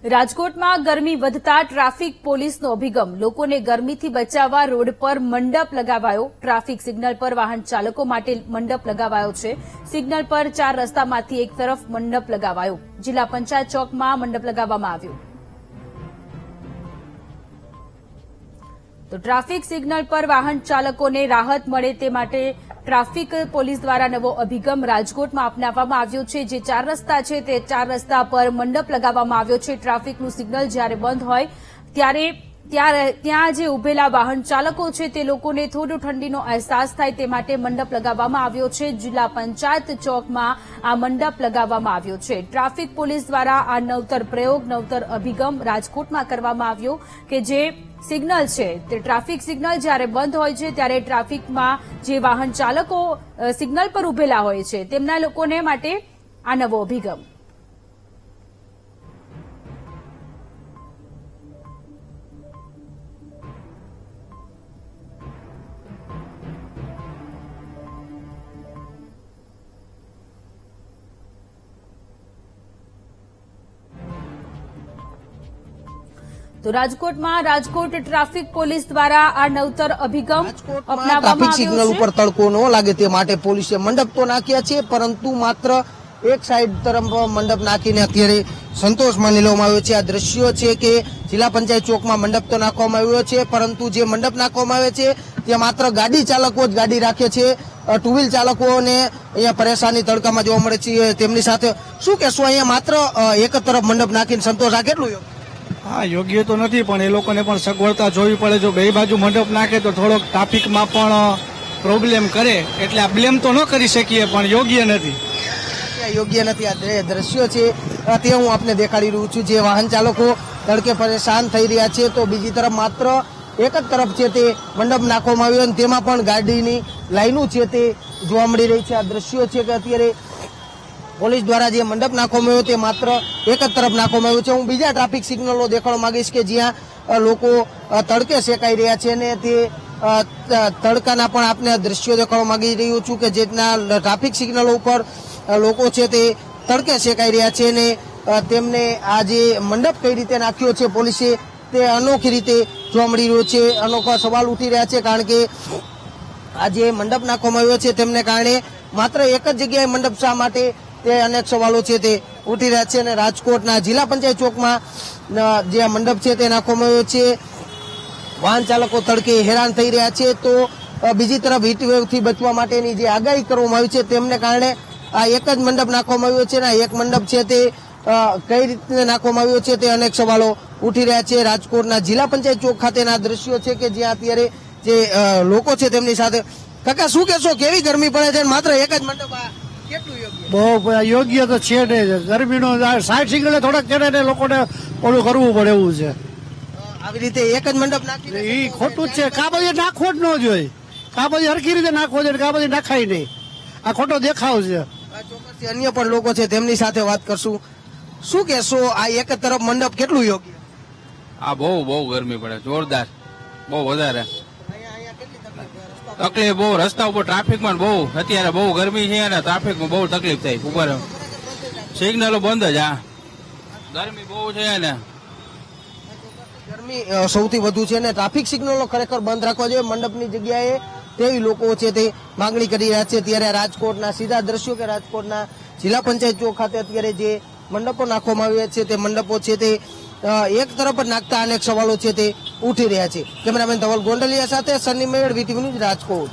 રાજકોટમાં ગરમી વધતા ટ્રાફિક પોલીસનો અભિગમ લોકોને ગરમીથી બચાવવા રોડ પર મંડપ લગાવાયો। ટ્રાફિક સિગ્નલ પર વાહન ચાલકો માટે મંડપ લગાવાયો છે। સિગ્નલ પર 4 રસ્તામાંથી એક તરફ મંડપ લગાવાયો। જિલ્લા પંચાયત ચોકમાં મંડપ લગાવવામાં આવ્યો। તો ટ્રાફિક સિગ્નલ પર વાહન ચાલકોને રાહત મળે તે માટે ટ્રાફિક પોલીસ દ્વારા નવો અભિગમ રાજકોટમાં અપનાવવામાં આવ્યો છે। જે 4 રસ્તા છે તે 4 રસ્તા પર મંડપ લગાવવામાં આવ્યો છે। ટ્રાફિકનું સિગ્નલ જ્યારે બંધ હોય ત્યારે ત્યાં જે ઉભેલા વાહન ચાલકો છે તે લોકોને થોડો ઠંડીનો અહેસાસ થાય તે માટે મંડપ લગાવવામાં આવ્યો છે। જિલ્લા પંચાયત ચોકમાં આ મંડપ લગાવવામાં આવ્યો છે। ટ્રાફિક પોલીસ દ્વારા આ નવતર પ્રયોગ નવતર અભિગમ રાજકોટમાં કરવામાં આવ્યો કે જે સિગ્નલ છે તે ટ્રાફિક સિગ્નલ જ્યારે બંધ હોય છે ત્યારે ટ્રાફિકમાં જે વાહન ચાલકો સિગ્નલ પર ઉભેલા હોય છે તેમના લોકોને માટે આ નવો અભિગમ। તો રાજકોટમાં રાજકોટ ટ્રાફિક પોલીસ દ્વારા આ નવતર અભિગમ અપનાવવામાં ટ્રાફિક સિગ્નલ આવ્યો ઉપર તડકો ન લાગે તે માટે પોલીસે મંડપ તો નાખ્યા છે, પરંતુ માત્ર એક સાઈડ તરફ મંડપ નાખીને અત્યારે સંતોષ માની લેવામાં આવ્યો છે। આ દ્રશ્યો છે કે જિલ્લા પંચાયત ચોકમાં મંડપ તો નાખવામાં આવ્યો છે, પરંતુ જે મંડપ નાખવામાં આવે છે ત્યાં માત્ર ગાડી ચાલકો જ ગાડી રાખે છે। ટુ વ્હીલ ચાલકોને અહીંયા પરેશાની તડકામાં જોવા મળે છે। તેમની સાથે શું કહેશો, અહીંયા માત્ર એક જ તરફ મંડપ નાખીને સંતોષ આ કેટલું યોગ્ય? હા, યોગ્ય તો નથી, પણ એ લોકોને પણ સગવડતા જોવી પડે। જો બે બાજુ મંડપ નાખે તો થોડોક ટ્રાફિકમાં પણ પ્રોબ્લેમ કરે, એટલે આ બ્લેમ તો ન કરી શકીએ, પણ યોગ્ય નથી। યોગ્ય નથી। આ દ્રશ્યો છે તે હું આપને દેખાડી રહ્યું છું, જે વાહન ચાલકો તડકે પરેશાન થઈ રહ્યા છે, તો બીજી તરફ માત્ર એક જ તરફ છે તે મંડપ નાખવામાં આવ્યો અને તેમાં પણ ગાડીની લાઈનો છે તે જોવા મળી રહી છે। આ દ્રશ્યો છે કે અત્યારે પોલીસ દ્વારા જે મંડપ નાખવામાં આવ્યો તે માત્ર એક જ તરફ નાખવામાં આવ્યું છે। હું બીજા ટ્રાફિક સિગ્નલો દેખાડવા માંગીશ કે જ્યાં લોકો તડકે શેકાઈ રહ્યા છે અને તે તડકાના પણ આપને દ્રશ્યો દેખાડવા માંગી રહ્યું છું કે જેના ટ્રાફિક સિગ્નલો ઉપર લોકો છે તે તડકે શેકાઈ રહ્યા છે અને તેમને આ જે મંડપ કઈ રીતે નાખ્યો છે પોલીસે તે અનોખી રીતે જોવા મળી રહ્યો છે। અનોખા સવાલ ઉઠી રહ્યા છે, કારણ કે આ જે મંડપ નાખવામાં આવ્યો છે તેમને કારણે માત્ર એક જ જગ્યાએ મંડપ શા માટે, તે અનેક સવાલો છે તે ઉઠી રહ્યા છે। અને રાજકોટના જિલ્લા પંચાયત ચોકમાં જે મંડપ છે તે નાખવામાં આવ્યો છે। વાહન ચાલકો તડકે હેરાન થઈ રહ્યા છે, તો બીજી તરફ હીટવેવથી બચવા માટેની જે આગાહી કરવામાં આવી છે તેમને કારણે આ એક જ મંડપ નાખવામાં આવ્યો છે અને એક મંડપ છે તે કઈ રીતે નાખવામાં આવ્યો છે તે અનેક સવાલો ઉઠી રહ્યા છે। રાજકોટના જિલ્લા પંચાયત ચોક ખાતેના દ્રશ્યો છે કે જ્યાં અત્યારે જે લોકો છે તેમની સાથે કાકા શું કહેશો, કેવી ગરમી પડે છે, માત્ર એક જ મંડપ બહુ યોગ્ય તો છે નહીં। ગરમીનો 60 સિગ્નલે થોડાક છે ને લોકોને ઓલું કરવું પડે એવું છે। આવી રીતે એક જ મંડપ નાખી એ ખોટું જ છે। કાબજી નાખવો જ ન જોઈએ, કાબજી હરખી રીતે નાખવો જોઈએ, કાબજી નાખાય નહીં, આ ખોટો દેખાવ છે। ચોક્કસથી અન્ય પણ લોકો છે તેમની સાથે વાત કરશું। શું કહેશો, આ એક તરફ મંડપ કેટલું યોગ્ય? આ બહુ ગરમી પડે, જોરદાર, બહુ વધારે તકલીફ, બહુ રસ્તા ઉપર ટ્રાફિકમાં બહુ અત્યારે બહુ ગરમી છે અને ટ્રાફિકમાં બહુ તકલીફ થાય, ઉપર સિગ્નલો બંધ જ। હા, ગરમી બહુ છે ને ગરમી સૌથી વધુ છે ને ટ્રાફિક સિગ્નલો ખરેખર બંધ રાખવા જોઈએ મંડપની જગ્યાએ, તેવી લોકો છે તે માંગણી કરી રહ્યા છે। ત્યારે રાજકોટના સીધા દ્રશ્યો કે રાજકોટના જિલ્લા પંચાયત ચોક ખાતે અત્યારે જે મંડપો નાખવામાં આવ્યા છે તે મંડપો છે તે એક તરફ જ નાખતા અનેક સવાલો છે તે ઉઠી રહ્યા છે। કેમેરામેન ધવલ ગોંડલિયા સાથે સની મેળ, વીટીવી ન્યૂઝ, રાજકોટ।